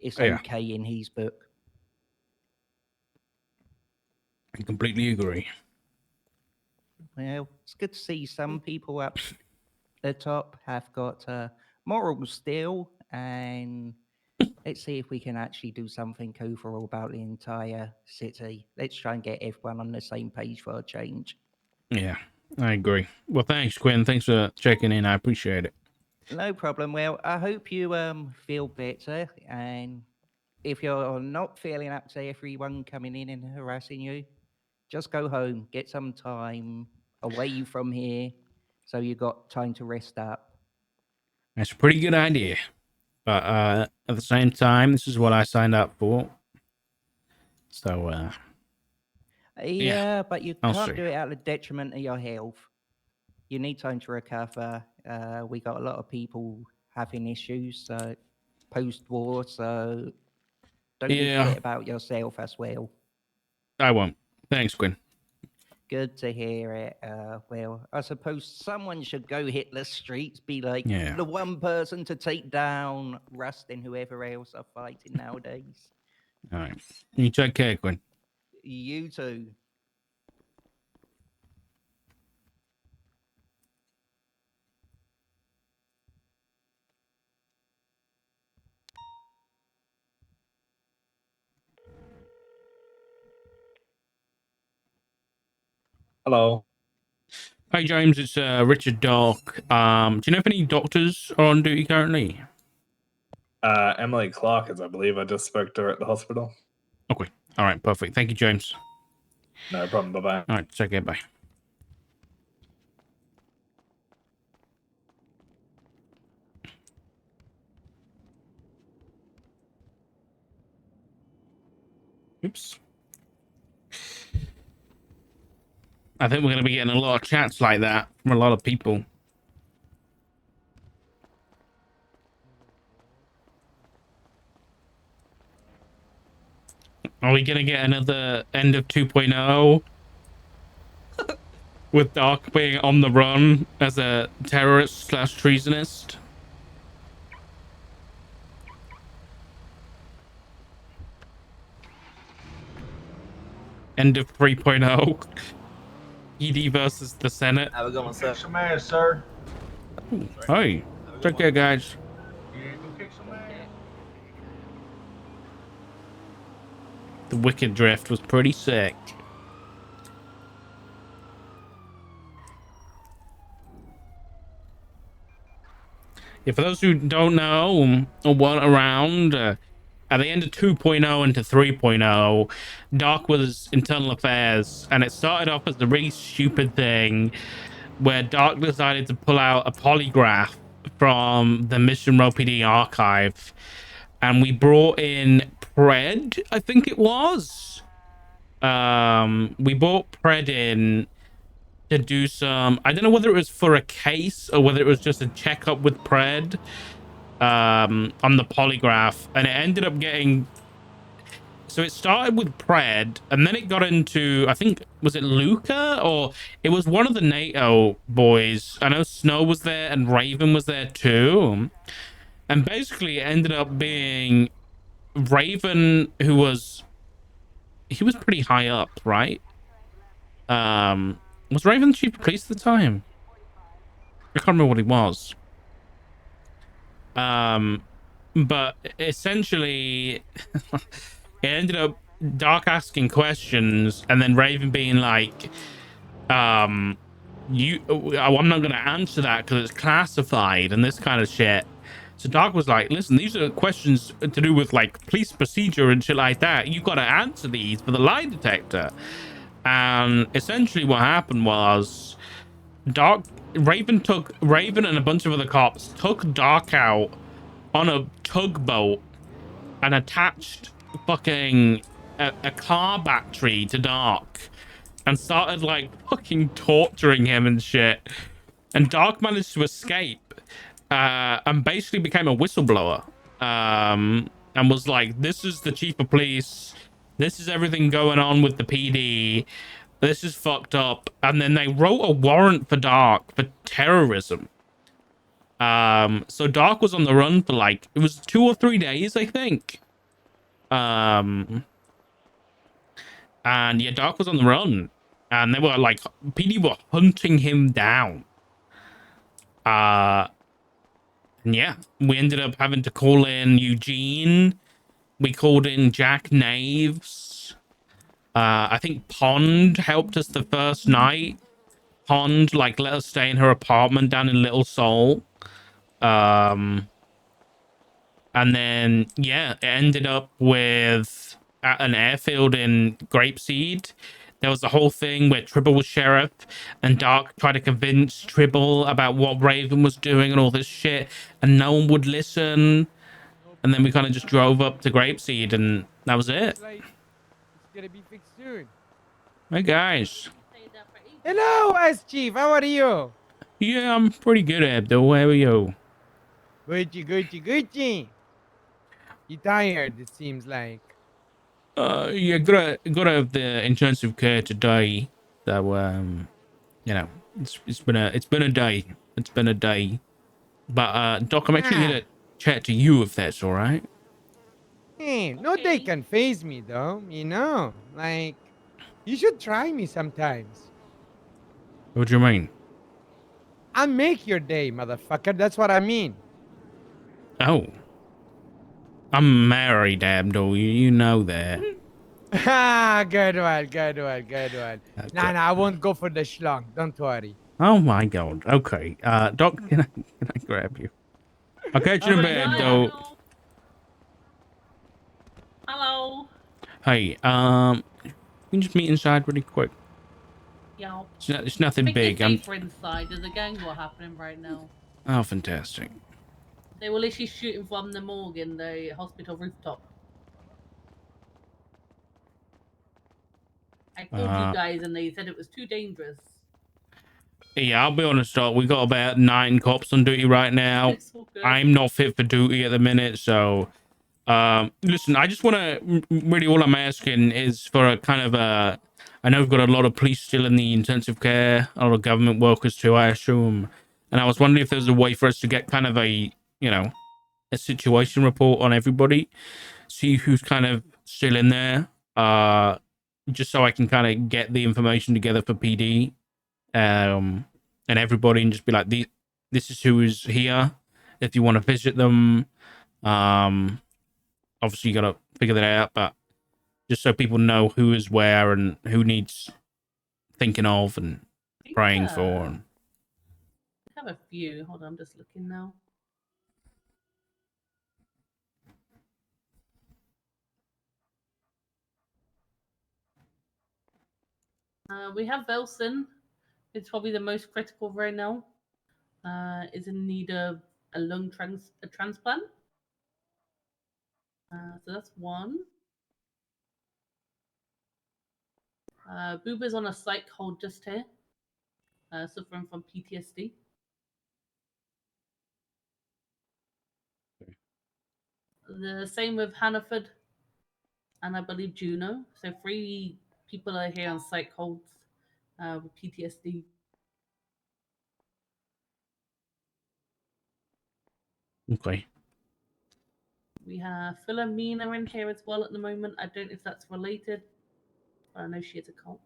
it's Yeah. okay in his book. I completely agree. Well, it's good to see some people up the top have got morals still, and let's see if we can actually do something overall about the entire city. Let's try and get everyone on the same page for a change. Yeah, I agree. Well, thanks, Quinn. Thanks for checking in. I appreciate it. No problem. Well, I hope you feel better, and if you're not feeling up to everyone coming in and harassing you, just go home, get some time away from here, so you got time to rest up. That's a pretty good idea. But at the same time, this is what I signed up for. So, Yeah, but you I'll can't see. do it at the detriment of your health. You need time to recover. We got a lot of people having issues post-war, so don't you forget about yourself as well. I won't. Thanks, Quinn. Good to hear it. Well, I suppose someone should go hit the streets, be like Yeah. the one person to take down Rust and whoever else are fighting nowadays. All right. You take care, Quinn. You too. Hello. Hi, James. It's Richard Doc. Do you know if any doctors are on duty currently? Emily Clark is, I believe. I just spoke to her at the hospital. Okay. All right. Perfect. Thank you, James. No problem. Bye-bye. All right. Take care. Bye. Oops. I think we're going to be getting a lot of chats like that from a lot of people. Are we going to get another end of 2.0 with Dark being on the run as a terrorist / treasonist? End of 3.0. ED versus the Senate. Have a good one, sir. Kick some ass, sir. Hey, take care, guys. Yeah, go kick some ass. The Wicked Drift was pretty sick. Yeah, for those who don't know or weren't around, at the end of 2.0 into 3.0, Dark was internal affairs, and it started off as a really stupid thing where Dark decided to pull out a polygraph from the Mission Row PD archive, and we brought in Pred, I think it was. We brought Pred in to do some, I don't know whether it was for a case or whether it was just a checkup with Pred on the polygraph, and it ended up getting, so it started with Pred and then it got into, I think, was it Luca, or it was one of the NATO boys. I know Snow was there and Raven was there too, and basically it ended up being Raven, who was, he was pretty high up, right? Was Raven the chief of police at the time? I can't remember what he was. But essentially it ended up Dark asking questions and then Raven being like, I'm not going to answer that because it's classified and this kind of shit. So Dark was like, listen, these are questions to do with like police procedure and shit like that. You got to answer these for the lie detector. And essentially what happened was Raven and a bunch of other cops took Dark out on a tugboat and attached fucking a car battery to Dark and started like fucking torturing him and shit. And Dark managed to escape and basically became a whistleblower, and was like, this is the chief of police, this is everything going on with the PD, this is fucked up. And then they wrote a warrant for Dark for terrorism. So Dark was on the run for like, it was 2 or 3 days, I think. And yeah, Doc was on the run, and they were like, PD were hunting him down. And yeah, we ended up having to call in Eugene. We called in Jack Naves. I think Pond helped us the first night. Pond like let us stay in her apartment down in Little Seoul. And then yeah, it ended up with at an airfield in Grapeseed. There was the whole thing where Tribble was sheriff and Dark tried to convince Tribble about what Raven was doing and all this shit, and no one would listen. And then we kind of just drove up to Grapeseed, and that was it. It's gonna be fixed soon. Hey guys. Hello, S Chief. How are you? Yeah, I'm pretty good, Abdul. How are you? Gucci. You tired? It seems like. Yeah, gotta have the intensive care today. So you know, it's been a day. It's been a day. But Doc, I'm actually here to chat to you if that's all right. Hey, no day can phase me though. You know, like you should try me sometimes. What do you mean? I'll make your day, motherfucker. That's what I mean. Oh, I'm married, Abdul. You know that. Ah, good one. Nah, Okay. I won't go for the schlong. Don't worry. Oh my God. Okay. Doc, can I grab you? I'll catch you in a bit, Abdul. Hello. Hey, we can just meet inside really quick. Yeah. It's nothing big. I'm safer inside. There's a gang war happening right now. Oh, fantastic. They were literally shooting from the morgue in the hospital rooftop. I called you guys and they said it was too dangerous. Yeah, I'll be honest, Doc. We got about 9 cops on duty right now. It's all good. I'm not fit for duty at the minute, so listen, I just want to really, all I'm asking is for a kind of a, I know we've got a lot of police still in the intensive care, a lot of government workers too, I assume, and I was wondering if there's a way for us to get kind of a, you know, a situation report on everybody, see who's kind of still in there, just so I can kind of get the information together for PD, and everybody, and just be like, this is who is here. If you want to visit them, obviously you got to figure that out, but just so people know who is where and who needs thinking of and praying for. And I have a few. Hold on, I'm just looking now. We have Velson. It's probably the most critical right now. Is in need of a lung transplant. So that's one. Booba's on a psych hold just here, suffering from PTSD. The same with Hannaford and I believe Juno. So 3 people are here on psych holds with PTSD. okay. We have Philomena in here as well at the moment. I don't know if that's related, but I know she is a cult.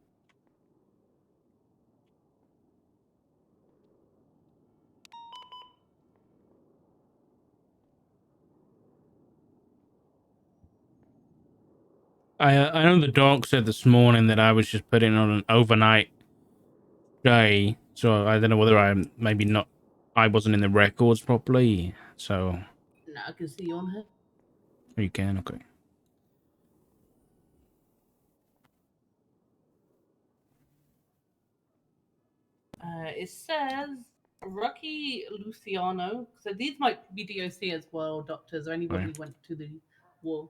I know the dog said this morning that I was just putting on an overnight day, so I don't know whether I wasn't in the records properly, so. No, I can see you on her. You can, okay. It says Rocky Luciano. So these might be DOC as well, doctors, or anybody who went to the war.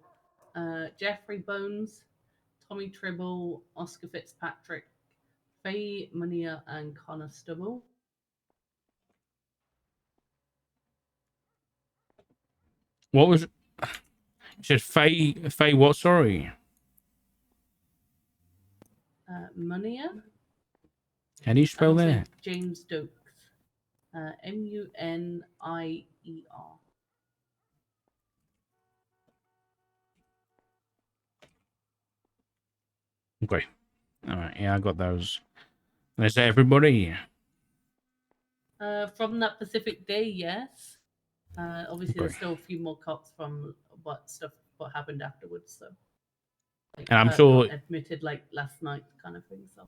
Jeffrey Bones, Tommy Tribble, Oscar Fitzpatrick, Faye Munia, and Connor Stubble. What was it? You said Faye what, sorry? Munia. How do you spell that? James Stokes. Munier. Okay. All right. Yeah, I got those. Is that everybody? From that specific day, yes. Obviously, there's Okay. still a few more cops from what happened afterwards. So, like, And I'm sure. not admitted like last night, kind of thing. So,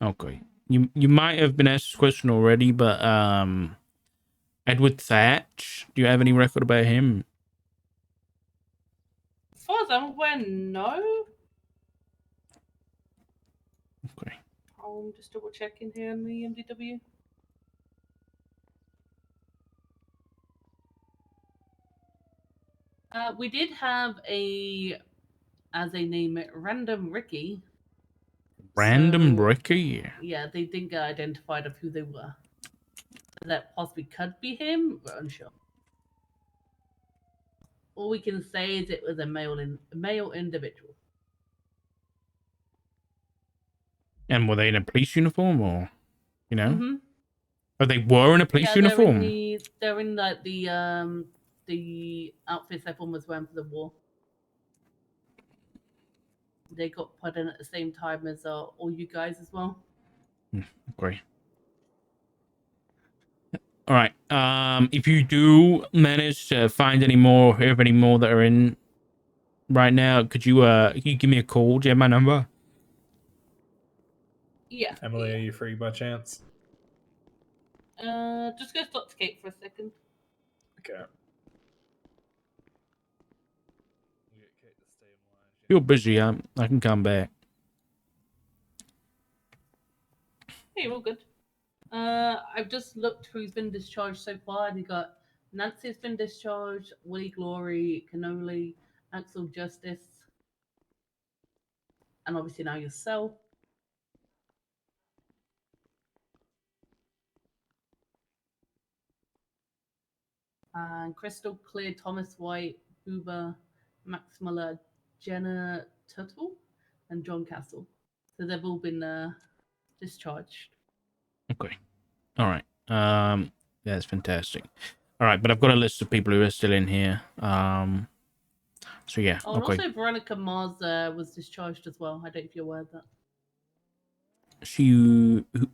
Okay. You might have been asked this question already, but Edward Thatch. Do you have any record about him? as far as I'm aware, no. Okay. I'm just double checking here on the MDW. We did have as a name, Random Ricky. Random So, Ricky. yeah, they didn't get identified of who they were. That possibly could be him. We're unsure. All we can say is it was a male individual. And were they in a police uniform, or you know? Mm-hmm. Oh, they were in a police uniform. They're in like the outfits everyone was wearing for the war. They got put in at the same time as all you guys as well. Great. All right. If you do manage to find any more, hear of any more that are in right now, could you give me a call? Do you have my number? Yeah. Emily, are you free by chance? Just go stop to Kate for a second. Okay. If you're busy, I can come back. Hey, we're all good. I've just looked who's been discharged so far, and you got Nancy's been discharged, Willie Glory, Cannoli, Axel Justice, and obviously now yourself. And Crystal Clear, Thomas White, Booba, Max Muller, Jenna Tuttle, and John Castle. So they've all been discharged. Okay. All right. That's fantastic. All right, but I've got a list of people who are still in here. So yeah. Oh, and Okay. also Veronica Mars was discharged as well. I don't know if you're aware of that.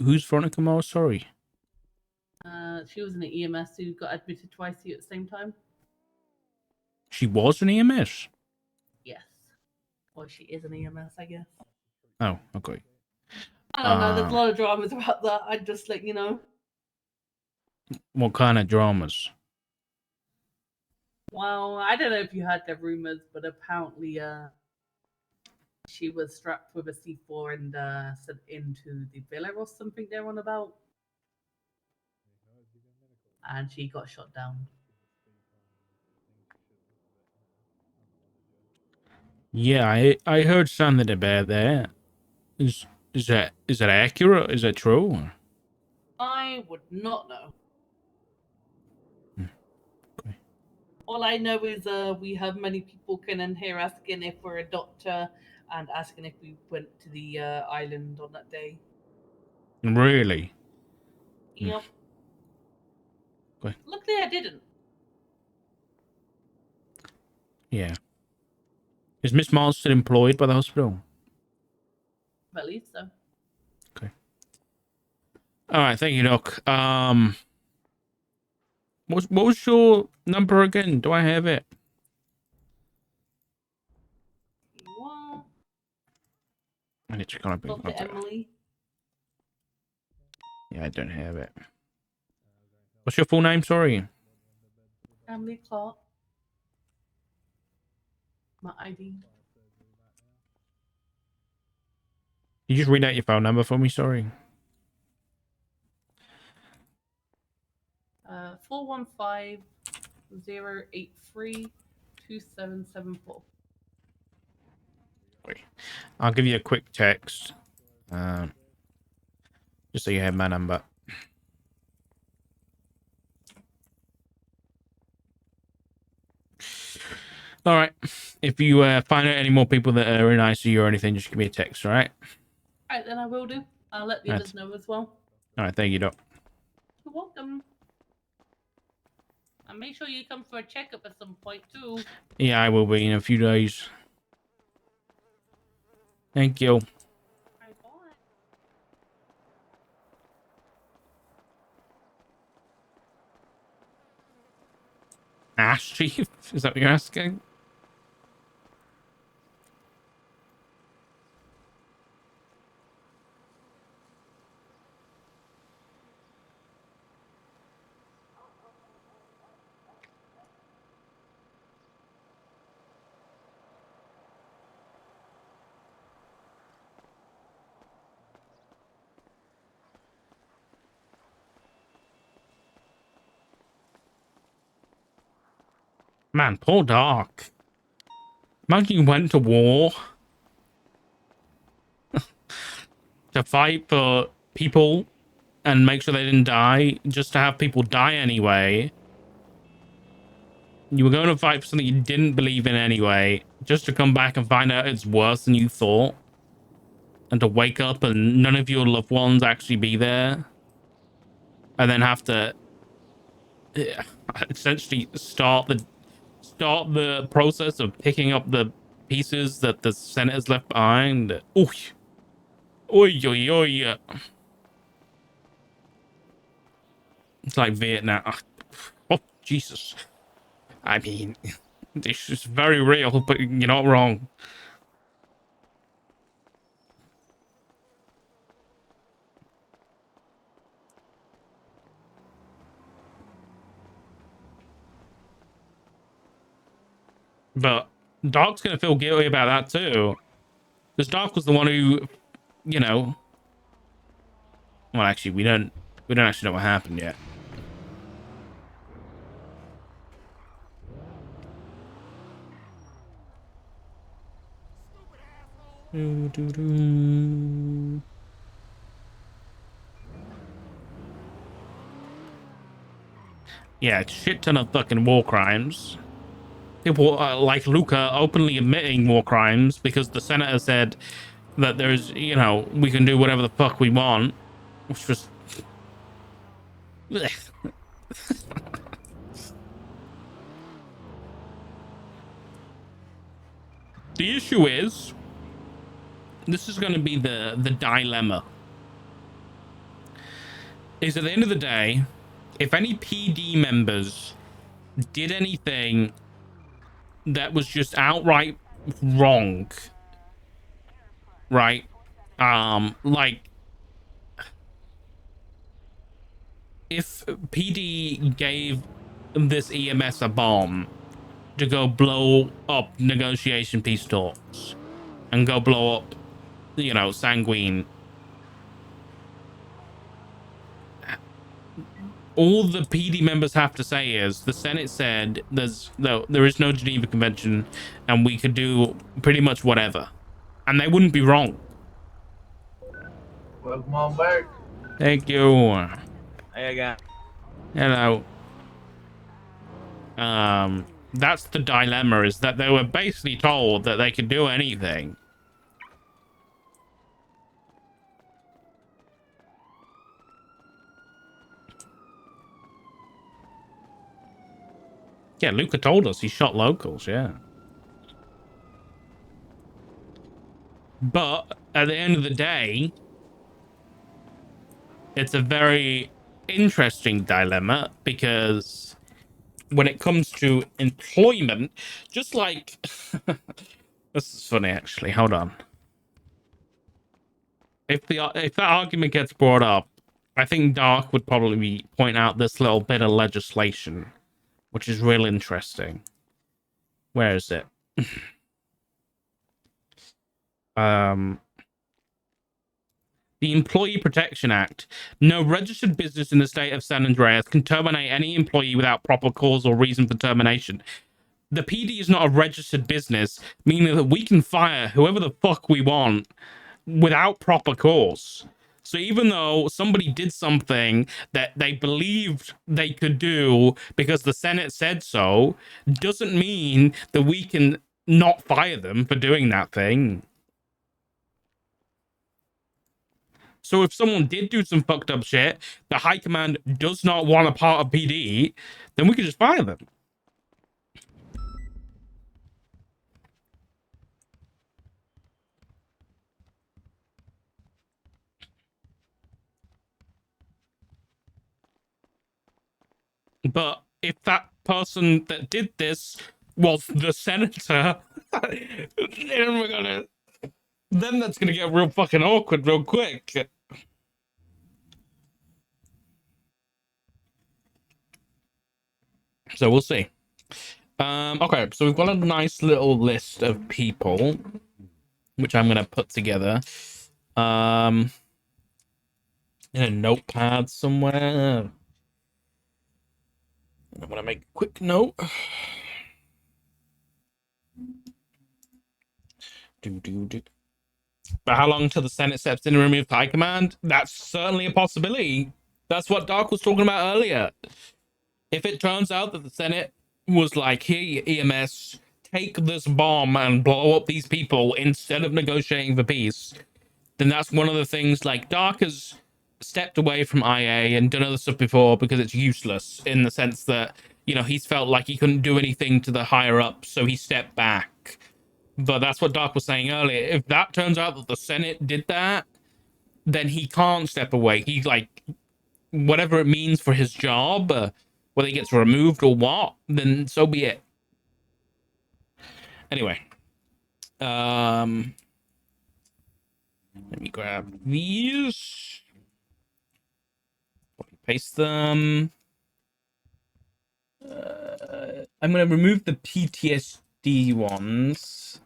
Who's Veronica Mars? Sorry. She was in the EMS who got admitted twice at the same time. She was an EMS. Yes. Or she is an EMS, I guess. Oh, okay. I don't know. There's a lot of dramas about that. I just let you know. What kind of dramas? Well, I don't know if you heard the rumors, but apparently, she was strapped with a C4 and sent into the villa or something they're on about. And she got shot down. Yeah, I heard something about that. Is that accurate? Is that true? I would not know. Okay. All I know is we have many people in here asking if we're a doctor and asking if we went to the island on that day. Really? Yep. Okay. Luckily, I didn't. Yeah. Is Miss Mars still employed by the hospital? I believe so. Okay. All right. Thank you, Doc. What was your number again? Do I have it? You are. I need to kind of Dr. Emily. Yeah, I don't have it. What's your full name? Sorry. Emily Clark. My ID. You just read out your phone number for me. Sorry. 415-083-2774. Wait. I'll give you a quick text. Just so you have my number. All right. If you find out any more people that are in ICU or anything, just give me a text. All right. All right, then I will do. I'll let the Right. others know as well. All right. Thank you, Doc. You're welcome. And make sure you come for a checkup at some point too. Yeah, I will be in a few days. Thank you. Ash chief? Is that what you're asking? Man, poor Dark. Imagine you went to war to fight for people and make sure they didn't die, just to have people die anyway. You were going to fight for something you didn't believe in anyway, just to come back and find out it's worse than you thought. And to wake up and none of your loved ones actually be there. And then have to essentially start the process of picking up the pieces that the Senators left behind. Oy, oy, oy, oy. It's like Vietnam. Oh, Jesus. I mean, this is very real, but you're not wrong. But Dark's gonna feel guilty about that too. Because Dark was the one who, you know. Well, actually, we don't actually know what happened yet. Yeah, shit ton of fucking war crimes. People like Luca openly admitting war crimes because the senator said that there's, you know, we can do whatever the fuck we want, which was. The issue is, this is going to be the dilemma. Is at the end of the day, if any PD members did anything that was just outright wrong, right? Like if PD gave this EMS a bomb to go blow up negotiation peace talks and go blow up, you know, Sanguine, all the PD members have to say is the Senate said there is no Geneva Convention and we could do pretty much whatever, and they wouldn't be wrong. Welcome on back. Thank you. Hey again. Hello. That's the dilemma, is that they were basically told that they could do anything. Yeah, Luca told us he shot locals, yeah. But at the end of the day, it's a very interesting dilemma because when it comes to employment, just like this is funny actually. Hold on. If that argument gets brought up, I think Dark would probably point out this little bit of legislation, which is real interesting. Where is it? The Employee Protection Act. No registered business in the state of San Andreas can terminate any employee without proper cause or reason for termination. The PD is not a registered business, meaning that we can fire whoever the fuck we want without proper cause. So even though somebody did something that they believed they could do because the Senate said so, doesn't mean that we can not fire them for doing that thing. So if someone did do some fucked up shit, the high command does not want a part of PD, then we could just fire them. But if that person that did this was the senator, then that's gonna get real fucking awkward real quick. So we'll see. Okay, so we've got a nice little list of people, which I'm gonna put together. In a notepad somewhere. I'm gonna make a quick note. But how long till the Senate steps in and removes high command? That's certainly a possibility. That's what Doc was talking about earlier. If it turns out that the Senate was like, here, EMS, take this bomb and blow up these people instead of negotiating for peace, then that's one of the things. Like, Doc has stepped away from IA and done other stuff before because it's useless, in the sense that, you know, he's felt like he couldn't do anything to the higher up, so he stepped back. But that's what Doc was saying earlier. If that turns out that the Senate did that, then he can't step away. He, like, whatever it means for his job, whether he gets removed or what, then so be it. Anyway, let me grab these, paste them. I'm gonna remove the PTSD ones.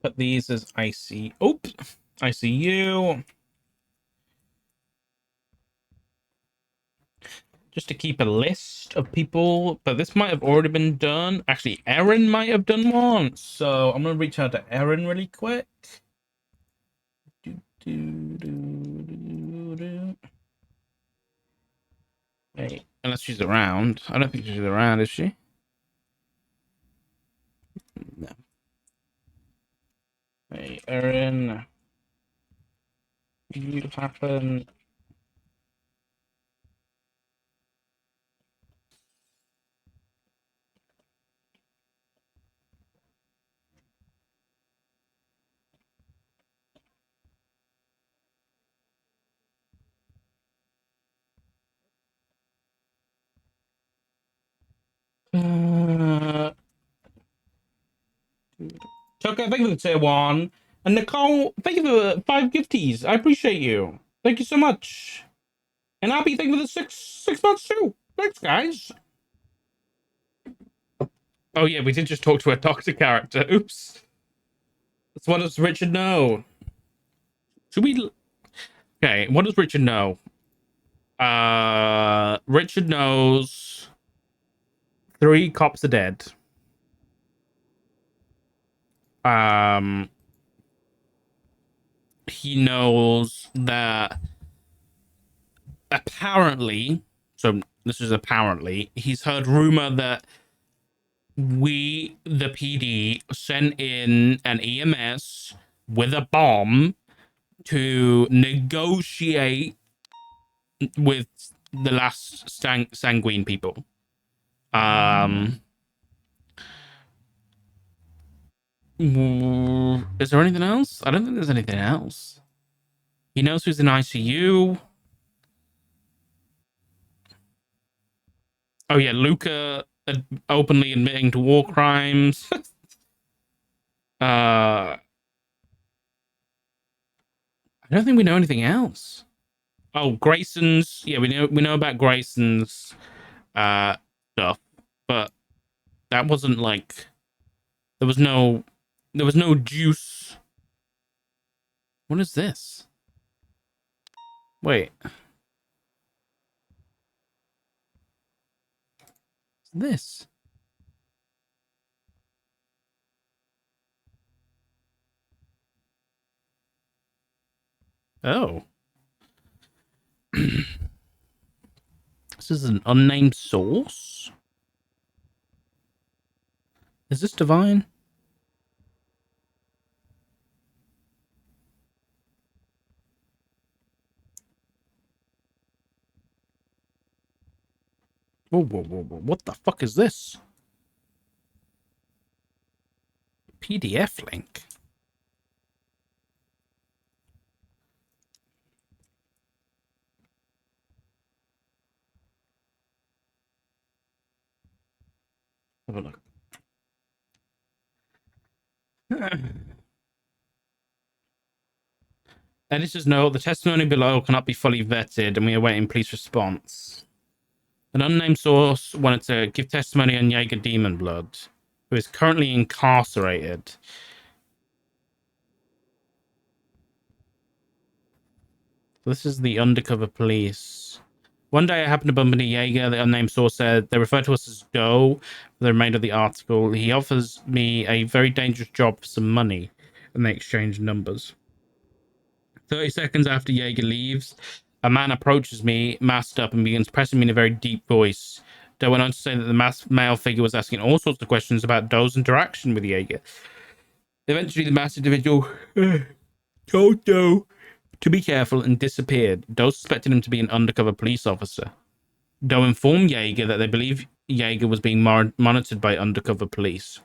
Put these as ICU. Just to keep a list of people, but this might have already been done. Actually, Erin might have done one, so I'm gonna reach out to Erin really quick. Hey, unless she's around. I don't think she's around, is she? No. Hey, Erin. You happen... Tucker, thank you for the tier 1. And Nicole, thank you for the 5 gifties. I appreciate you. Thank you so much. And Abby, thank you for the six months too. Thanks, guys. Oh yeah, we did just talk to a doctor character. Oops. That's what does Richard know? Should we... Okay, what does Richard know? Richard knows 3 cops are dead. He knows that apparently, so this is apparently, he's heard rumor that we, the PD, sent in an EMS with a bomb to negotiate with the last sanguine people. Is there anything else? I don't think there's anything else. He knows who's in ICU. Oh yeah, Luca openly admitting to war crimes. I don't think we know anything else. Oh, Grayson's. Yeah, we know about Grayson's stuff, but that wasn't like there was no juice. What is this? Wait. What's this? Oh. This is an unnamed source? Is this divine? Whoa. What the fuck is this? PDF link. Have a look. Editors note the testimony below cannot be fully vetted, and we are awaiting police response. An unnamed source wanted to give testimony on Jaeger Demon Blood, who is currently incarcerated. This is the undercover police. One day I happened to bump into Jaeger, the unnamed source said. They refer to us as Doe for the remainder of the article. He offers me a very dangerous job for some money, and they exchange numbers. 30 seconds after Jaeger leaves, a man approaches me, masked up, and begins pressing me in a very deep voice. Doe went on to say that the masked male figure was asking all sorts of questions about Doe's interaction with Jaeger. Eventually, the masked individual told Doe to be careful and disappeared. Doe suspected him to be an undercover police officer. Doe informed Jaeger that they believe Jaeger was being monitored by undercover police.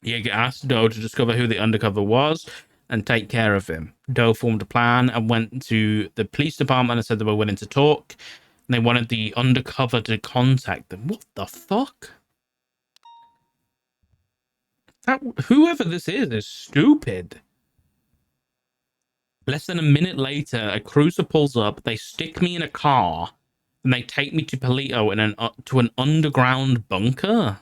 Jaeger asked Doe to discover who the undercover was and take care of him. Doe formed a plan and went to the police department and said they were willing to talk. And they wanted the undercover to contact them. What the fuck? Whoever this is stupid. Less than a minute later, a cruiser pulls up. They stick me in a car, and they take me to Palito in to an underground bunker.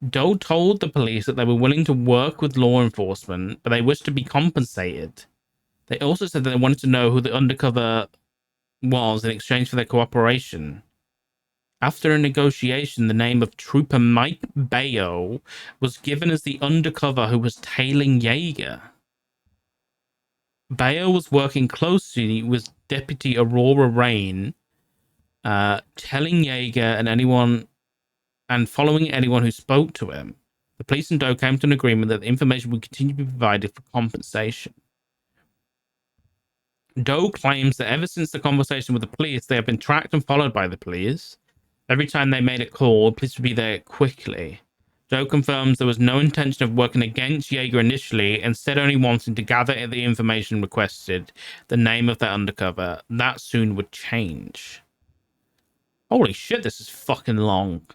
Doe told the police that they were willing to work with law enforcement, but they wished to be compensated. They also said that they wanted to know who the undercover was in exchange for their cooperation. After a negotiation, the name of Trooper Mike Bayo was given as the undercover who was tailing Jaeger. Bayo was working closely with Deputy Aurora Rain, telling Jaeger and following anyone who spoke to him. The police and Doe came to an agreement that the information would continue to be provided for compensation. Doe claims that ever since the conversation with the police, they have been tracked and followed by the police. Every time they made a call, police would be there quickly. Doe confirms there was no intention of working against Jaeger initially, instead only wanting to gather the information requested, the name of that undercover. That soon would change. Holy shit, this is fucking long.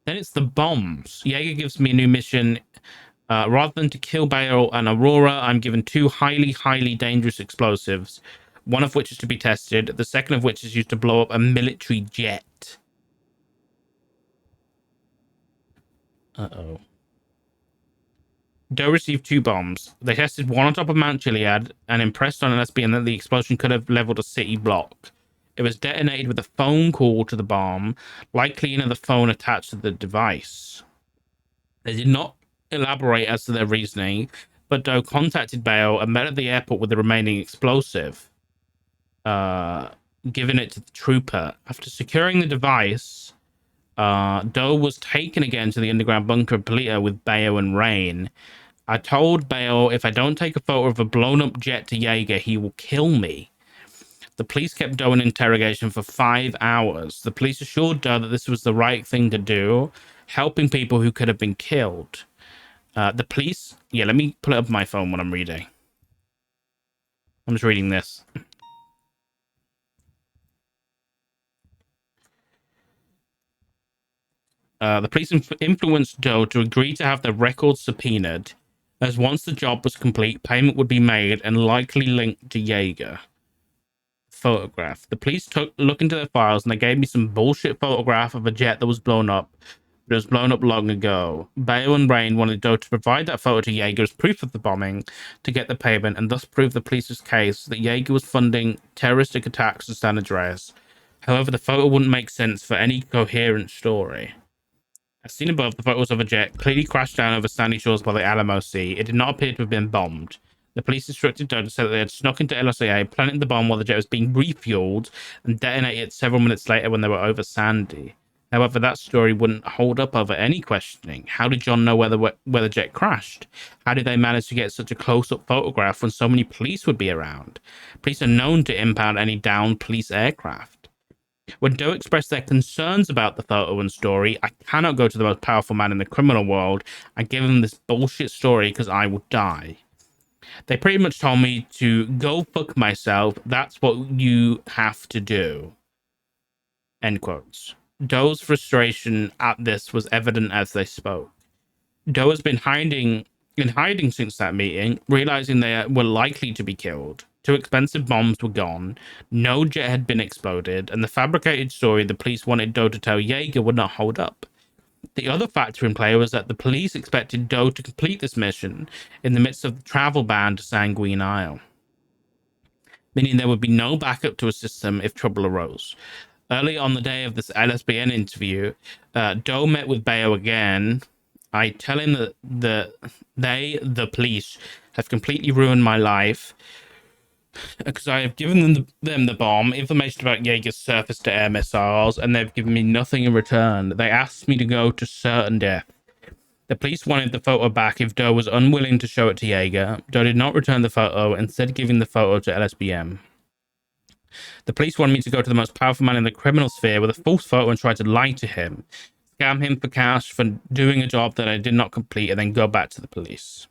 Then it's the bombs. Jaeger gives me a new mission. Rather than to kill Bayo and Aurora, I'm given two highly, highly dangerous explosives, one of which is to be tested, the second of which is used to blow up a military jet. Uh-oh. Doe received two bombs. They tested one on top of Mount Chiliad and impressed on an lesbian that the explosion could have leveled a city block. It was detonated with a phone call to the bomb, likely another phone attached to the device. They did not elaborate as to their reasoning, but Doe contacted Bayo and met at the airport with the remaining explosive, giving it to the trooper. After securing the device, Doe was taken again to the underground bunker of Palito with Bayo and Rain. I told Bayo if I don't take a photo of a blown-up jet to Jaeger, he will kill me. The police kept Doe in interrogation for 5 hours. The police assured Doe that this was the right thing to do, helping people who could have been killed. The police... Yeah, let me pull it up on my phone when I'm reading. I'm just reading this. The police influenced Doe to agree to have their records subpoenaed, as once the job was complete, payment would be made and likely linked to Jaeger. Photograph. The police took a look into their files and they gave me some bullshit photograph of a jet that was blown up. But it was blown up long ago. Bayo and Rain wanted Doe to provide that photo to Jaeger as proof of the bombing to get the payment and thus prove the police's case that Jaeger was funding terroristic attacks in San Andreas. However, the photo wouldn't make sense for any coherent story. As seen above, the photos of a jet clearly crashed down over sandy shores by the Alamo Sea. It did not appear to have been bombed. The police instructed Doe to say that they had snuck into LSAA, planted the bomb while the jet was being refueled, and detonated it several minutes later when they were over Sandy. However, that story wouldn't hold up over any questioning. How did John know where the jet crashed? How did they manage to get such a close-up photograph when so many police would be around? Police are known to impound any downed police aircraft. When Doe expressed their concerns about the photo and story, I cannot go to the most powerful man in the criminal world and give him this bullshit story because I will die. They pretty much told me to go fuck myself. That's what you have to do. End quotes. Doe's frustration at this was evident as they spoke. Doe has been in hiding since that meeting, realizing they were likely to be killed. 2 expensive bombs were gone, no jet had been exploded, and the fabricated story the police wanted Doe to tell Jaeger would not hold up. The other factor in play was that the police expected Doe to complete this mission in the midst of the travel ban to Sanguine Isle, meaning there would be no backup to assist them if trouble arose. Early on the day of this LSBN interview, Doe met with Bayo again. I tell him that the police, have completely ruined my life because I have given them the bomb, information about Jaeger's surface-to-air missiles, and they've given me nothing in return. They asked me to go to certain death. The police wanted the photo back if Doe was unwilling to show it to Jaeger. Doe did not return the photo, instead giving the photo to LSBM. The police wanted me to go to the most powerful man in the criminal sphere with a false photo and try to lie to him, scam him for cash for doing a job that I did not complete, and then go back to the police.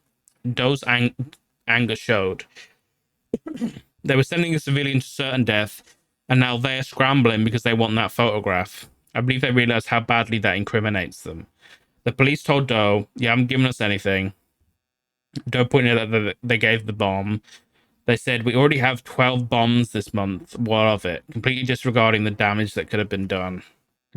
Doe's anger showed. They were sending a civilian to certain death, and now they're scrambling because they want that photograph. I believe they realized how badly that incriminates them. The police told Doe, "You haven't given us anything." Doe pointed out that they gave the bomb. They said, "We already have 12 bombs this month. What of it?" Completely disregarding the damage that could have been done.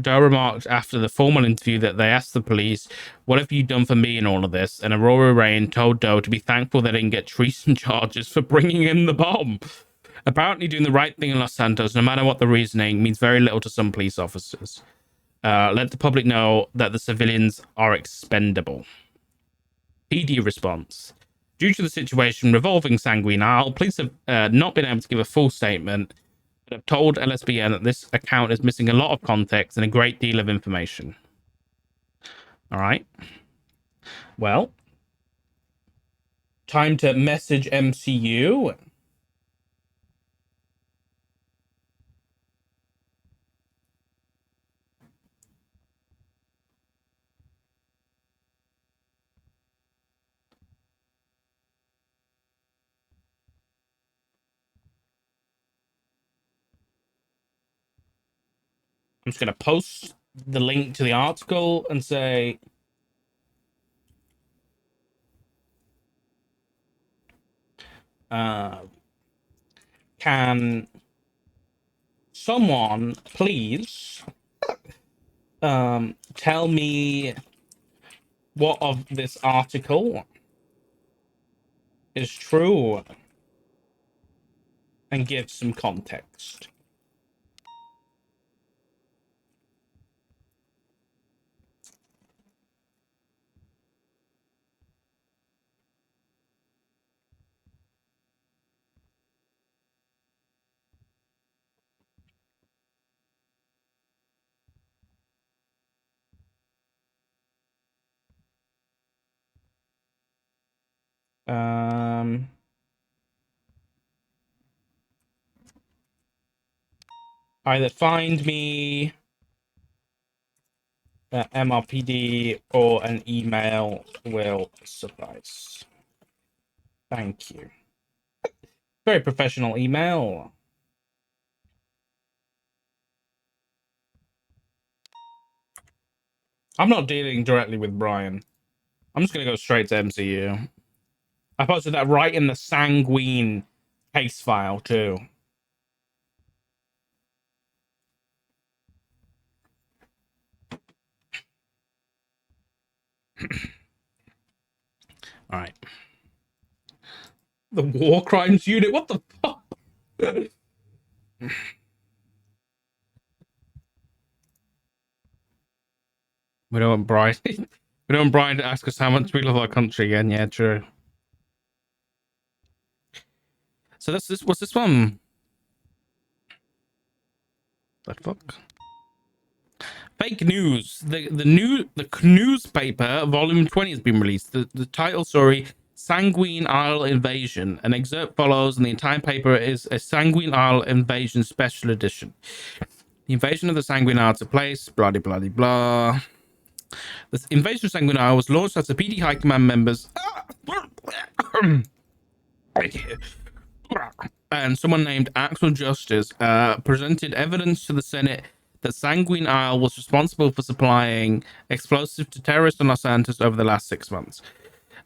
Doe remarked after the formal interview that they asked the police, "What have you done for me in all of this?" And Aurora Rain told Doe to be thankful they didn't get treason charges for bringing in the bomb. Apparently doing the right thing in Los Santos, no matter what the reasoning, means very little to some police officers. Let the public know that the civilians are expendable. PD response. Due to the situation revolving Sanguine Isle, police have not been able to give a full statement, but have told LSBN that this account is missing a lot of context and a great deal of information. All right. Well, time to message MCU. I'm just going to post the link to the article and say, can someone please tell me what of this article is true and give some context? Either find me MRPD or an email will suffice. Thank you. Very professional email. I'm not dealing directly with Brian. I'm just going to go straight to MCU. I posted that right in the Sanguine case file, too. All right. The War Crimes Unit? What the fuck? We don't want Brian. We don't want Brian to ask us how much we love our country again. Yeah, true. So what's this one? What the fuck? Fake news. The newspaper volume 20 has been released. The title story, Sanguine Isle Invasion. An excerpt follows, and the entire paper is a Sanguine Isle Invasion special edition. The invasion of the Sanguine Isle took place, blah blah blah blah. The invasion of Sanguine Isle was launched after PD High Command members and someone named Axel Justice presented evidence to the Senate that Sanguine Isle was responsible for supplying explosives to terrorists in Los Santos over the last 6 months.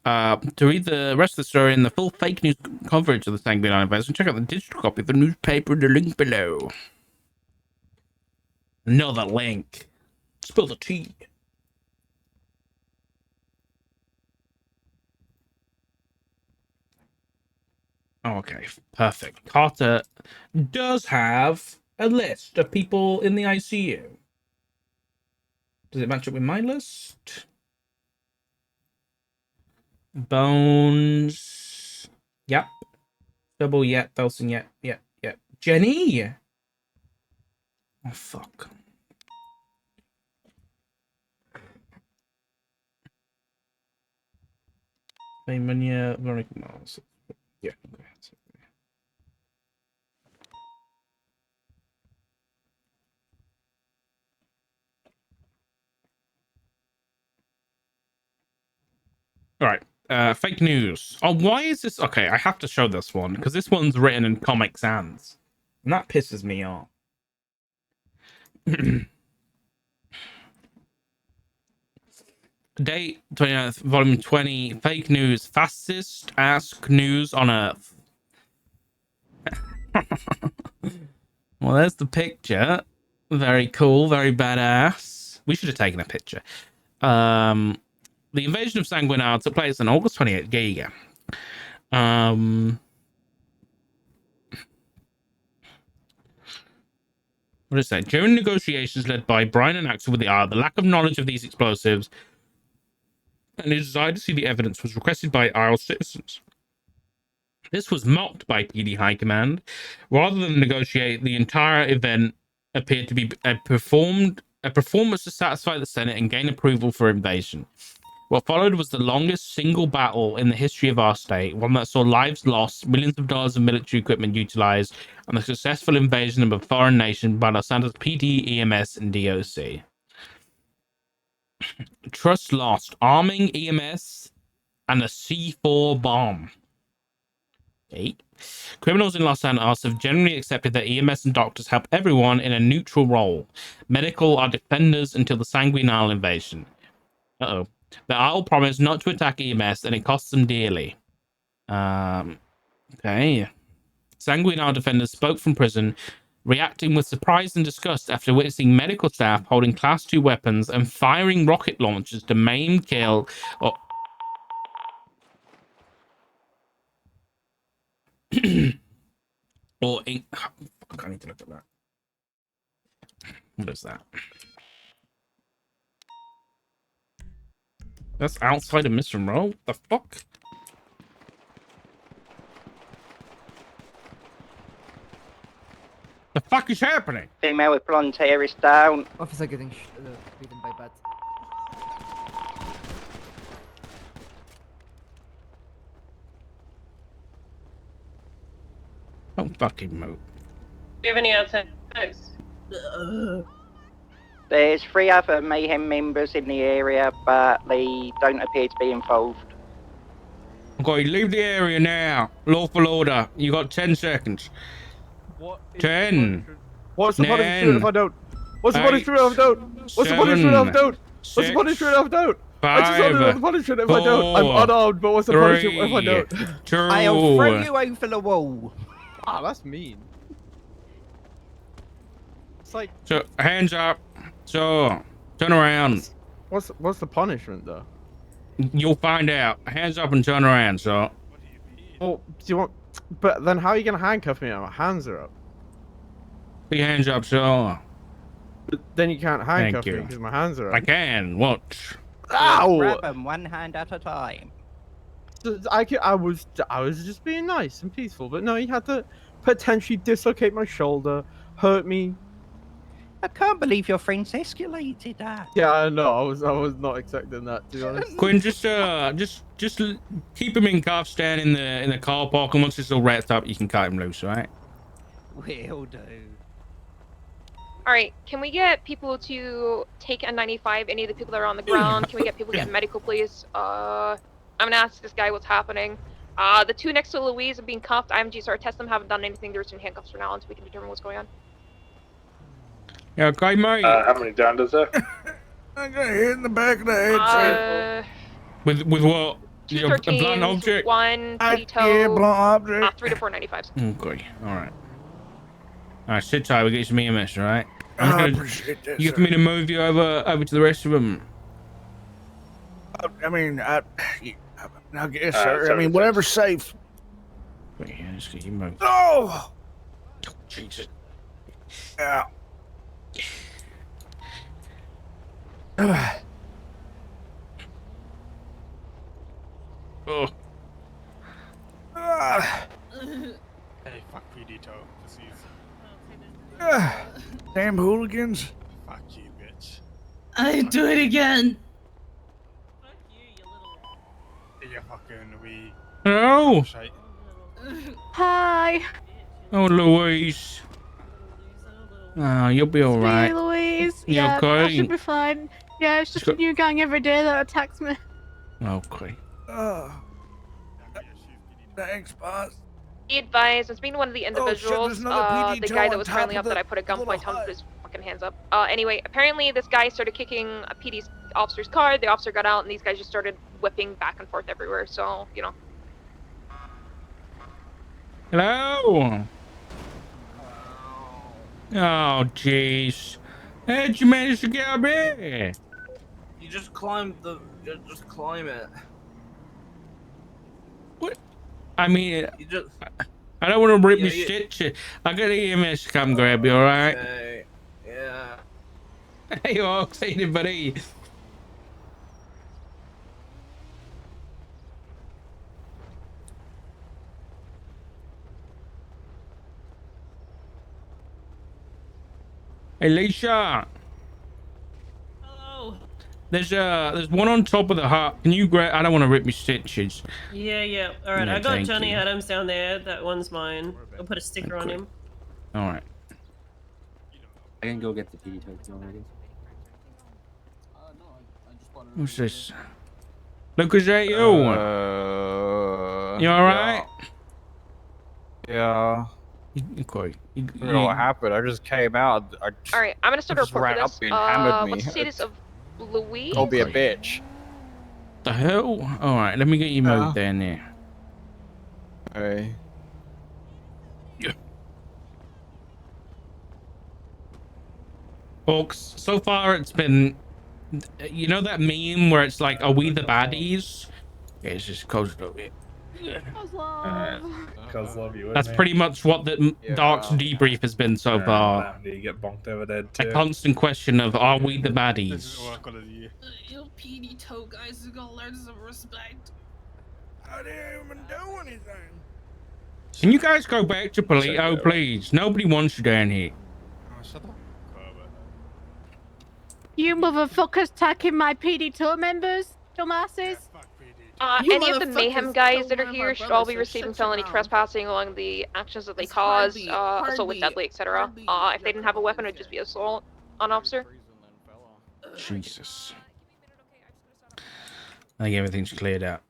To read the rest of the story and the full fake news coverage of the Sanguine Isle invasion, check out the digital copy of the newspaper in the link below. Another link. Spill the tea. Okay, perfect. Carter does have a list of people in the ICU. Does it match up with my list? Bones. Yep. Double, yep. Felson, yep. Jenny! Oh, fuck. Mania, Veronica Mars. Yeah. All right. Fake news. Oh, why is this? Okay, I have to show this one because this one's written in Comic Sans, and that pisses me off. Date 29th, volume 20. Fake news. Fastest ask news on Earth. Well, there's the picture. Very cool. Very badass. We should have taken a picture. The invasion of Sanguine Isle took place on August 28th. Giga. What did it say? During negotiations led by Brian and Axel with the Isle, the lack of knowledge of these explosives and his desire to see the evidence was requested by Isle citizens. This was mocked by PD High Command. Rather than negotiate, the entire event appeared to be a performance to satisfy the Senate and gain approval for invasion. What followed was the longest single battle in the history of our state, one that saw lives lost, millions of dollars of military equipment utilized, and the successful invasion of a foreign nation by Los Santos PD, EMS, and DOC. Trust lost, arming EMS, and a C4 bomb. 8. Criminals in Los Santos have generally accepted that EMS and doctors help everyone in a neutral role. Medical are defenders until the Sanguine Isle invasion. Uh-oh. The Isle promised not to attack EMS, and it costs them dearly. Okay. Sanguine Isle defenders spoke from prison, reacting with surprise and disgust after witnessing medical staff holding Class 2 weapons and firing rocket launchers to maim, kill, or... or fuck, I need to look at that. What is that? That's outside of Mr. Monroe? The fuck? The fuck is happening? Female with blonde hair is down. Officer getting beaten by bats. Don't fucking move. Do you have any outside folks? There's 3 other Mayhem members in the area, but they don't appear to be involved. Okay, leave the area now. Lawful order. You got 10 seconds. What 10. What's the punishment if I don't? What's the punishment if I don't? What's the punishment if I don't? What's the punishment if I don't? I just don't know the punishment if I don't. I'm unarmed, but what's the punishment if I don't? 2. I'll throw you over the wall. Ah, that's mean. It's like, So, hands up. So, turn around. what's the punishment though? You'll find out. Hands up and turn around, so. Well, do you want? But then how are you gonna handcuff me? My hands are up. Put your hands up, so. But then you can't handcuff me you. because my hands are up. I can. Watch. Ow! Grab them one hand at a time. I was just being nice and peaceful, but no, you had to potentially dislocate my shoulder, hurt me. I can't believe your friends escalated that. Yeah, I know. I was not expecting that, to be honest. Quinn, just keep him in cuffs down in the car park, and once it's all wrapped up, you can cut him loose, all right? Will do. All right, can we get people to take N95? Any of the people that are on the ground? Can we get people to get medical, please? I'm gonna ask this guy what's happening. The 2 next to Louise are being cuffed. IMG, sorry, test them. Haven't done anything. They're just in handcuffs for now until we can determine what's going on. You okay, mate? How many down does that? I got hit in the back of the head, sir. With what? Two A blunt 13s, object? one petty toe, Yeah, blunt object. 3 to 4 95s. Okay, alright. Alright, sit tight, we'll get you some EMS, alright? I appreciate that, You sir. for me to move you over to the rest of them? I mean, I guess, Uh, sir. I mean, 76. whatever's safe. Wait, yeah, let's get you moved. Oh! Oh, Jesus. Yeah. Oh. Hey, fuck PD toe. Damn hooligans. Fuck you, bitch. I do it again. You fucking wee Hello? shite. Hi. Oh, Louise. Oh, you'll be alright. Hey, Louise. You Yeah, I okay? should be fine. Yeah, it's just a new gang every day that attacks me. Okay. Thanks, boss. Be advised, I'm speaking to one of the individuals, there's another PD the toe guy on that was top currently of up that the I put a gunpoint little on, hut. put his fucking hands up. Anyway, apparently this guy started kicking a PD officer's car, the officer got out, and these guys just started whipping back and forth everywhere, so, you know. Hello? Oh, jeez. How'd you manage to get up here? You just climb just climb it. What? I mean, You just. I don't want to rip Yeah, me stitch. I got the EMS to come grab you, alright? Okay. Yeah. Hey, you all seen it, buddy? Hey, Leisha. Hello. There's one on top of the hut. Can you grab? I don't want to rip me stitches. Yeah. All right, Yeah, I got thank Johnny you. Adams down there. That one's mine. I'll put a sticker on Okay. him. All right. I can go get the PD token already. What's this? Lucas, that you? You all right? Yeah. Okay. I don't know what happened. I just came out. Alright, I'm gonna start a just report ran for up this. and hammered me. What's the status of Louise? Don't be a bitch. The hell? All right. Let me get you moved down there. Hey. Folks, so far it's been, you know that meme where it's like, are we the baddies? Yeah, it's just closed over here. Kozlov, you with That's me? pretty much what the Dark's debrief has been so far. Do you get bonked over there A too? constant question of, are we the baddies? You PD toe guys, you gotta learn some respect. I didn't even do anything. Can you guys go back to Polito, please? Nobody wants you down here. Shut up. You motherfuckers attacking my PD tour members, dumbasses. You Any of the mayhem motherfuckers guys killed that are one of here our should all be brothers, so receiving shut your felony mouth. trespassing along the actions that they It's cause, hardly- assault with deadly, etc. If they didn't have a weapon, it would just be assault on officer. Jesus. I think everything's cleared out.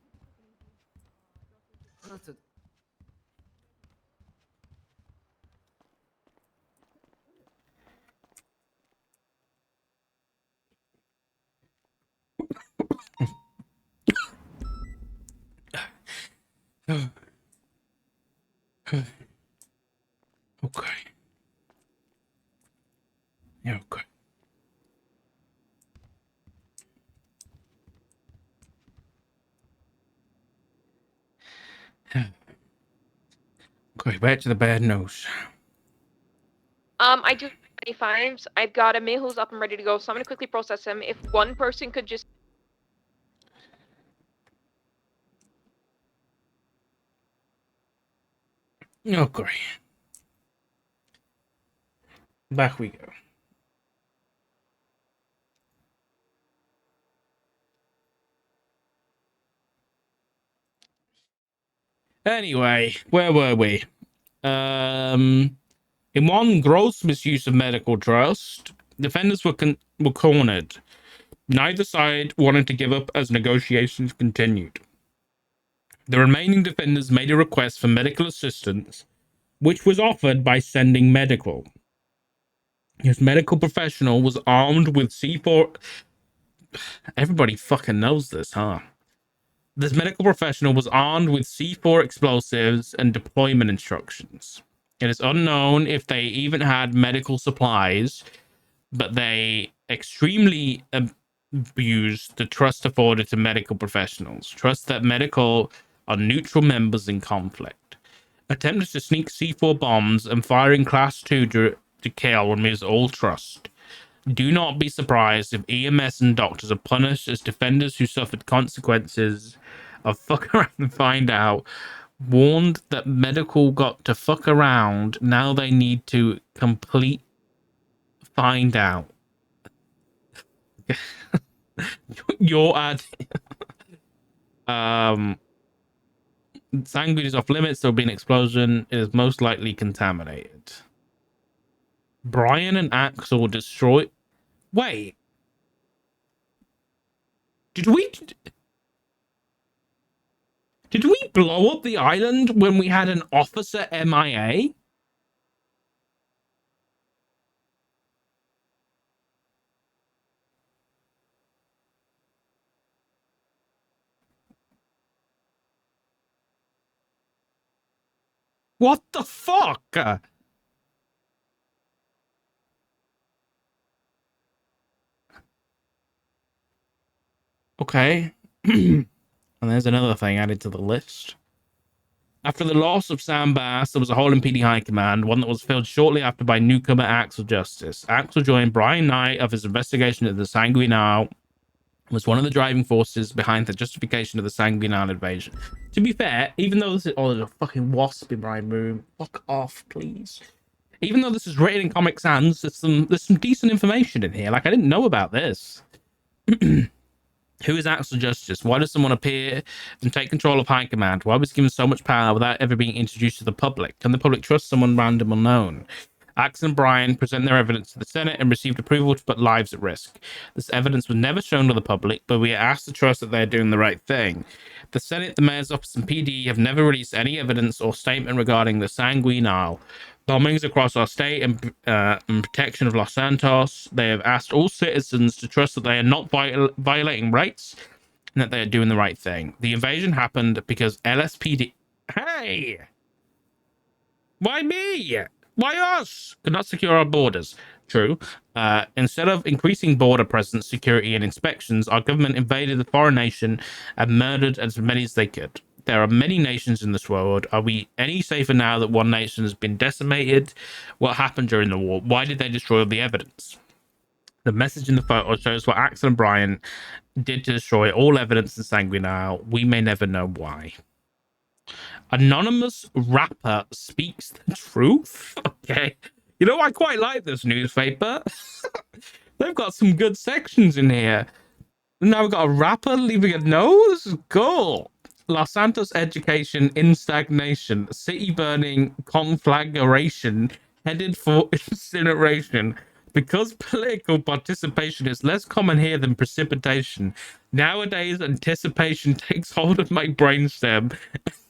Okay. Yeah, okay. Okay, back to the bad news. I do 95s. I've got a male who's up and ready to go, so I'm gonna quickly process him. If one person could just Okay. Back we go. Anyway, where were we? In one gross misuse of medical trust, defendants were cornered. Neither side wanted to give up as negotiations continued. The remaining defendants made a request for medical assistance, which was offered by sending medical. His medical professional was armed with C4. Everybody fucking knows this, huh? This medical professional was armed with C4 explosives and deployment instructions. It is unknown if they even had medical supplies, but they extremely abused the trust afforded to medical professionals. Trust that medical are neutral members in conflict. Attempts to sneak C4 bombs and firing Class 2 to kill removes all trust. Do not be surprised if EMS and doctors are punished as defenders who suffered consequences of fuck around and find out. Warned that medical got to fuck around, now they need to complete find out. Your ad. Sanguine is off limits. There will be an explosion. It is most likely contaminated. Brian and Axel destroy. Wait. Did we blow up the island when we had an officer MIA? What the fuck? Okay. And there's another thing added to the list. After the loss of Sam Bass, there was a hole in PD High Command, one that was filled shortly after by newcomer Axel Justice. Axel joined Brian Knight of his investigation into the Sanguine Isle, was one of the driving forces behind the justification of the Sanguine Isle invasion. To be fair, even though this is... Oh, there's a fucking wasp in my room. Fuck off, please. Even though this is written in Comic Sans, there's some decent information in here. Like, I didn't know about this. Who is Axel Justice? Why does someone appear and take control of High Command? Why was given so much power without ever being introduced to the public? Can the public trust someone random unknown? Axel and Brian present their evidence to the Senate and received approval to put lives at risk. This evidence was never shown to the public, but we are asked to trust that they are doing the right thing. The Senate, the Mayor's Office, and PD have never released any evidence or statement regarding the Sanguine Isle, bombings across our state, and protection of Los Santos. They have asked all citizens to trust that they are not violating rights and that they are doing the right thing. The invasion happened because LSPD... Hey! Why me? Why us? Could not secure our borders. True. Instead of increasing border presence, security, and inspections, our government invaded the foreign nation and murdered as many as they could. There are many nations in this world. Are we any safer now that one nation has been decimated? What happened during the war? Why did they destroy all the evidence? The message in the photo shows what Axel and Brian did to destroy all evidence in Sanguine Isle. We may never know why. Anonymous rapper speaks the truth. Okay. You know, I quite like this newspaper. They've got some good sections in here. Now we've got a rapper leaving a note. This is cool. Los Santos education in stagnation. City burning conflagration headed for incineration. Because political participation is less common here than precipitation, nowadays anticipation takes hold of my brainstem.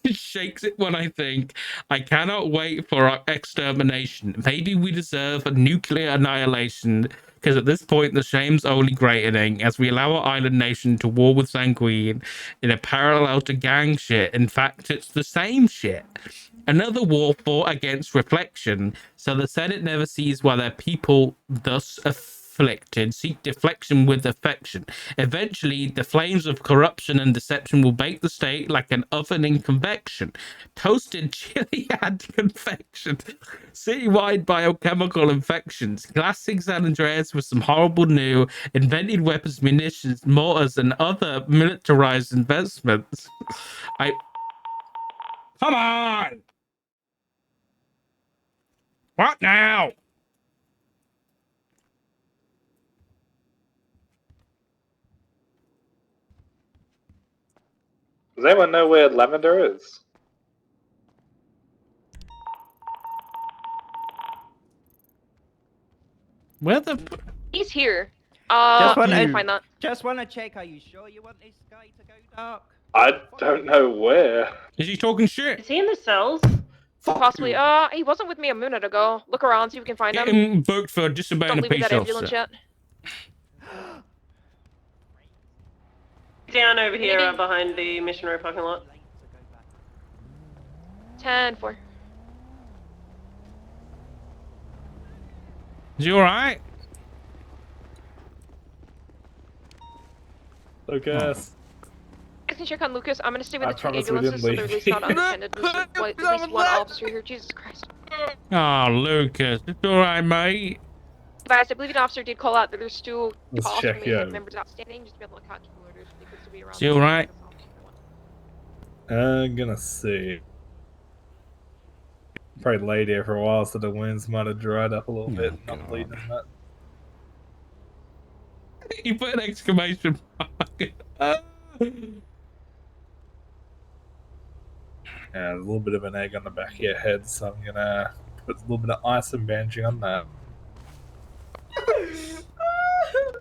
It shakes it when I think. I cannot wait for our extermination. Maybe we deserve a nuclear annihilation, because at this point the shame's only greatening as we allow our island nation to war with Sanguine in a parallel to gang shit. In fact, it's the same shit. Another war fought against reflection, so the Senate never sees why their people, thus afflicted, seek deflection with affection. Eventually, the flames of corruption and deception will bake the state like an oven in convection. Toasted chili and confection. Citywide biochemical infections. Classic San Andreas with some horrible new invented weapons, munitions, mortars, and other militarized investments. Come on! What now? Does anyone know where Lavender is? Where the... He's here. Just find that. Just want to check. Are you sure you want this guy to go dark? I don't know where. Is he talking shit? Is he in the cells? Possibly. He wasn't with me a minute ago. Look around, see if we can find Get him. him booked for disobeying Don't a leave me peace that ambulance officer. yet. Down over here Maybe. behind the missionary parking lot. 10-4. Is he alright? Lucas. I can check on Lucas. I'm gonna stay with I the two promise we ambulances didn't so they're at leave least not unattended. There's at least one officer here. Jesus Christ. Oh, Lucas. It's alright, mate. Guys, I believe an officer did call out that there's still Let's calls check from you Mayhem out. members outstanding. Just to be able to catch people orders. They could still be around. Is he alright? I'm gonna see. Probably laid here for a while, so the winds might have dried up a little bit. Not bleeding and that. He put an exclamation mark. Yeah, a little bit of an egg on the back of your head, so I'm gonna put a little bit of ice and bandaging on that.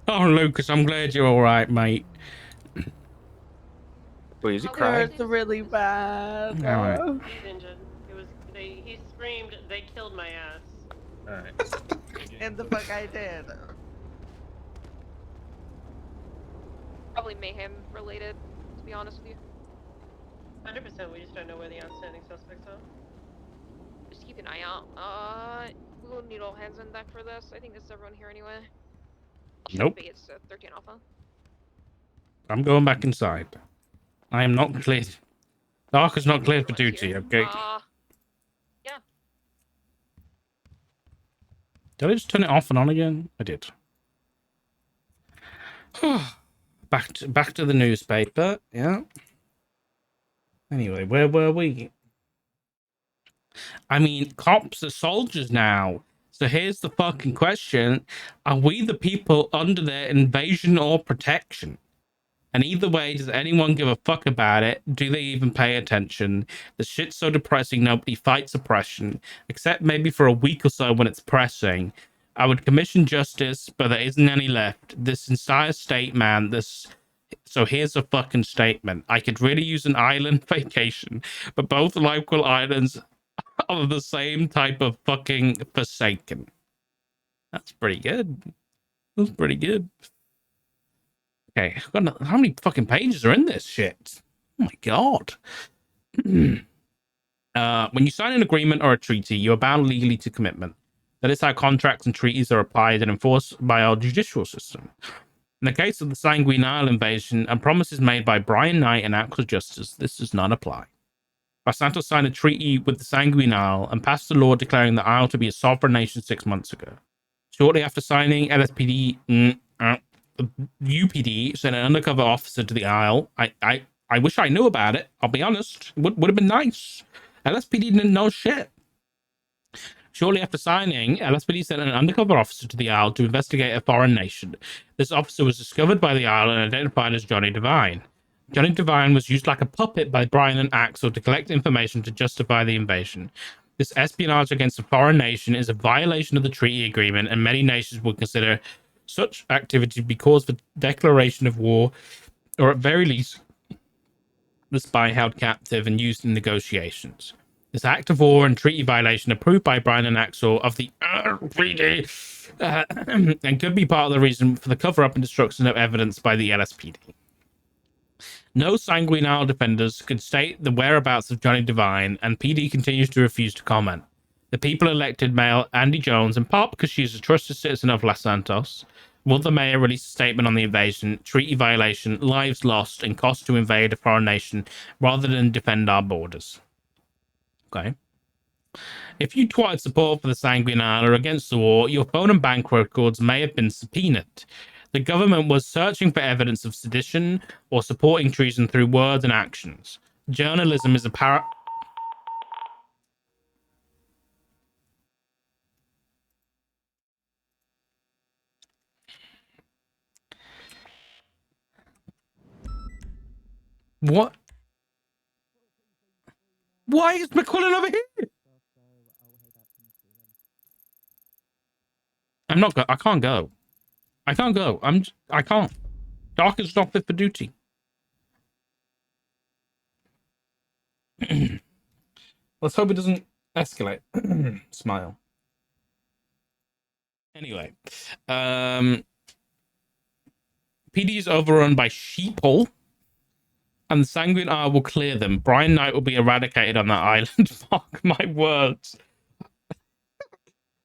Oh, Lucas, I'm glad you're alright, mate. Wait, is he crying? Hurts really bad. Alright. He's injured. He screamed, "They killed my ass." Alright. And the fuck I did. Probably Mayhem related, to be honest with you. 100%. We just don't know where the outstanding suspects are. Just keep an eye out. We will need all hands on deck for this. I think there's everyone here anyway. Nope. It's 13 Alpha. I'm going back inside. I am not cleared. Dark is not cleared for duty, okay? Yeah. Did I just turn it off and on again? I did. back to the newspaper, yeah. Anyway, where were we? I mean, cops are soldiers now. So here's the fucking question. Are we the people under their invasion or protection? And either way, does anyone give a fuck about it? Do they even pay attention? The shit's so depressing, nobody fights oppression, except maybe for a week or so when it's pressing. I would commission justice, but there isn't any left. This entire state, man, So here's a fucking statement. I could really use an island vacation, but both local islands are the same type of fucking forsaken. That's pretty good. That's pretty good. Okay, how many fucking pages are in this shit? Oh my god. When you sign an agreement or a treaty, you are bound legally to commitment. That is how contracts and treaties are applied and enforced by our judicial system. In the case of the Sanguine Isle invasion and promises made by Brian Knight and Axel Justice, this does not apply. Santos signed a treaty with the Sanguine Isle and passed a law declaring the Isle to be a sovereign nation 6 months ago. Shortly after signing, UPD sent an undercover officer to the Isle. I wish I knew about it. I'll be honest. It would have been nice. LSPD didn't know shit. Shortly after signing, LSPD sent an undercover officer to the Isle to investigate a foreign nation. This officer was discovered by the Isle and identified as Johnny Devine. Johnny Devine was used like a puppet by Brian and Axel to collect information to justify the invasion. This espionage against a foreign nation is a violation of the treaty agreement, and many nations would consider such activity to be cause for declaration of war, or at very least, the spy held captive and used in negotiations. This act of war and treaty violation approved by Brian and Axel of the RPD and could be part of the reason for the cover-up and destruction of evidence by the LSPD. No Sanguine Isle defenders could state the whereabouts of Johnny Devine, and PD continues to refuse to comment. The people elected Mayor Andy Jones, in part because she is a trusted citizen of Los Santos. Will the mayor release a statement on the invasion, treaty violation, lives lost, and cost to invade a foreign nation rather than defend our borders? Okay. If you twatted support for the Sanguine Isle or against the war, your phone and bank records may have been subpoenaed. The government was searching for evidence of sedition or supporting treason through words and actions. Journalism is a What? Why is McQuillan over here? I can't go. I can't go. I can't. Dark is not fit for duty. Let's hope it doesn't Escalate. Smile. Anyway, PD is overrun by sheeple, and the Sanguine Isle will clear them. Brian Knight will be eradicated on that island. Mark my words.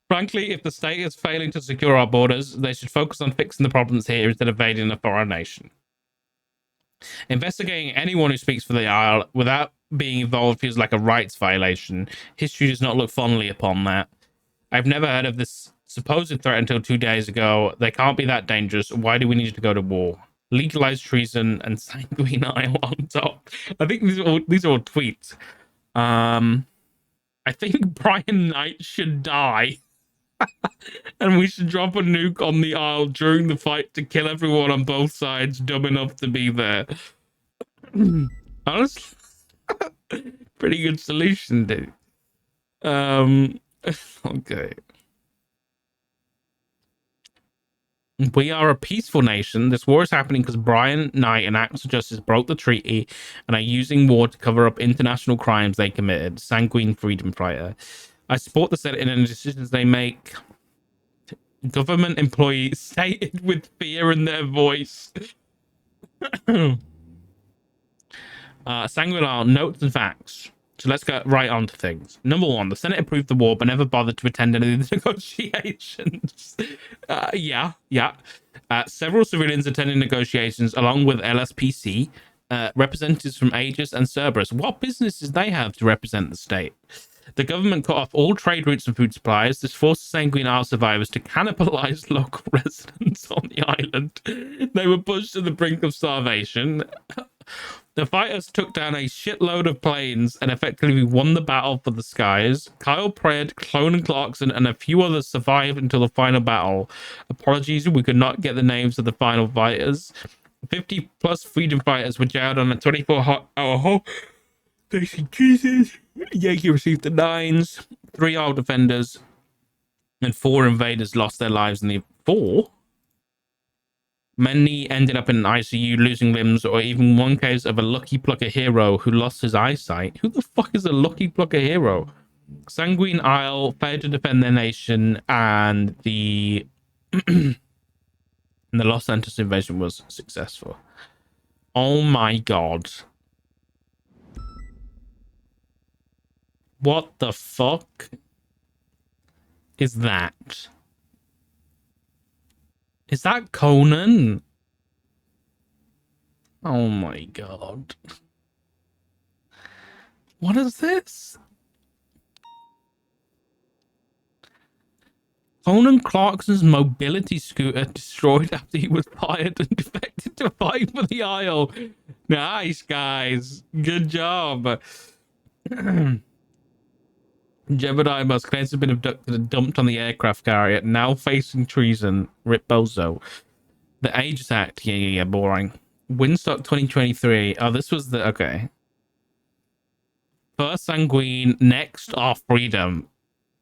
Frankly, if the state is failing to secure our borders, they should focus on fixing the problems here instead of invading a foreign nation. Investigating anyone who speaks for the Isle without being involved feels like a rights violation. History does not look fondly upon that. I've never heard of this supposed threat until 2 days ago. They can't be that dangerous. Why do we need to go to war? Legalize treason and Sanguine Isle on top. I think these are all tweets. I think Brian Knight should die. And we should drop a nuke on the Isle during the fight to kill everyone on both sides dumb enough to be there. Honestly, pretty good solution, dude. Okay. We are a peaceful nation. This war is happening because Brian Knight and Acts of Justice broke the treaty and are using war to cover up international crimes they committed. Sanguine freedom fighter. I support the Senate in any decisions they make. Government employees stated with fear in their voice. Sanguine Isle, notes and facts. So let's get right on to things. Number one, the Senate approved the war but never bothered to attend any of the negotiations. Several civilians attended negotiations along with LSPC, representatives from Aegis and Cerberus. What business does they have to represent the state? The government cut off all trade routes and food supplies. This forced Sanguine Isle survivors to cannibalize local residents on the island. They were pushed to the brink of starvation. The fighters took down a shitload of planes and effectively won the battle for the skies. Kyle Praed, Clone and Clarkson, and a few others survived until the final battle. Apologies, we could not get the names of the final fighters. 50 plus freedom fighters were jailed on a 24-hour hold. Jesus. Yankee received the 9s. 3 Isle defenders and 4 invaders lost their lives in the 4. Many ended up in an ICU, losing limbs, or even one case of a lucky plucker hero who lost his eyesight. Who the fuck is a lucky plucker hero? Sanguine Isle failed to defend their nation, and the Los Santos invasion was successful. Oh my god. What the fuck is that? Is that Conan? Oh my god. What is this? Conan Clarkson's mobility scooter destroyed after he was fired and defected to fight for the Isle. Nice, guys. Good job. Jebediah Musk claims to have been abducted and dumped on the aircraft carrier, now facing treason. Rip Bozo. The Aegis Act. Yeah, boring. Winstock 2023. Oh, this was the... Okay. First Sanguine, next our freedom.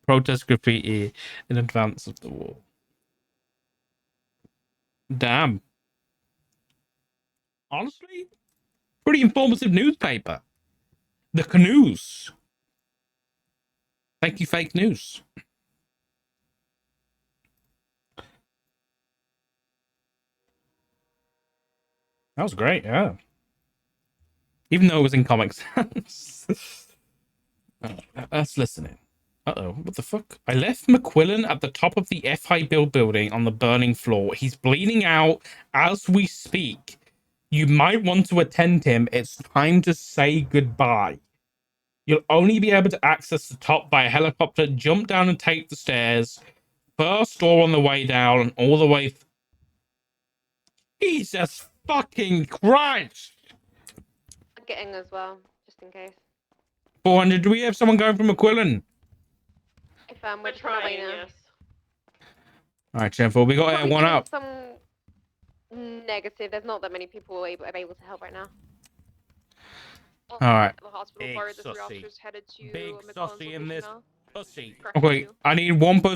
Protest graffiti in advance of the war. Damn. Honestly, pretty informative newspaper. The Canoes. Thank you, fake news. That was great, yeah. Even though it was in Comic Sans. Let's listen in. Uh-oh, what the fuck? I left McQuillan at the top of the FI building on the burning floor. He's bleeding out as we speak. You might want to attend him. It's time to say goodbye. You'll only be able to access the top by a helicopter. Jump down and take the stairs. First door on the way down and all the way... Jesus fucking Christ! I'm getting as well, just in case. 400, do we have someone going from McQuillan? If we're trying, yes. Alright, Jennifer, we got one up. Some negative. There's not that many people able to help right now. Alright. The hospital part of the 3 officers headed to Big McClellan's saucy in this location now. pussy. Okay, I need one person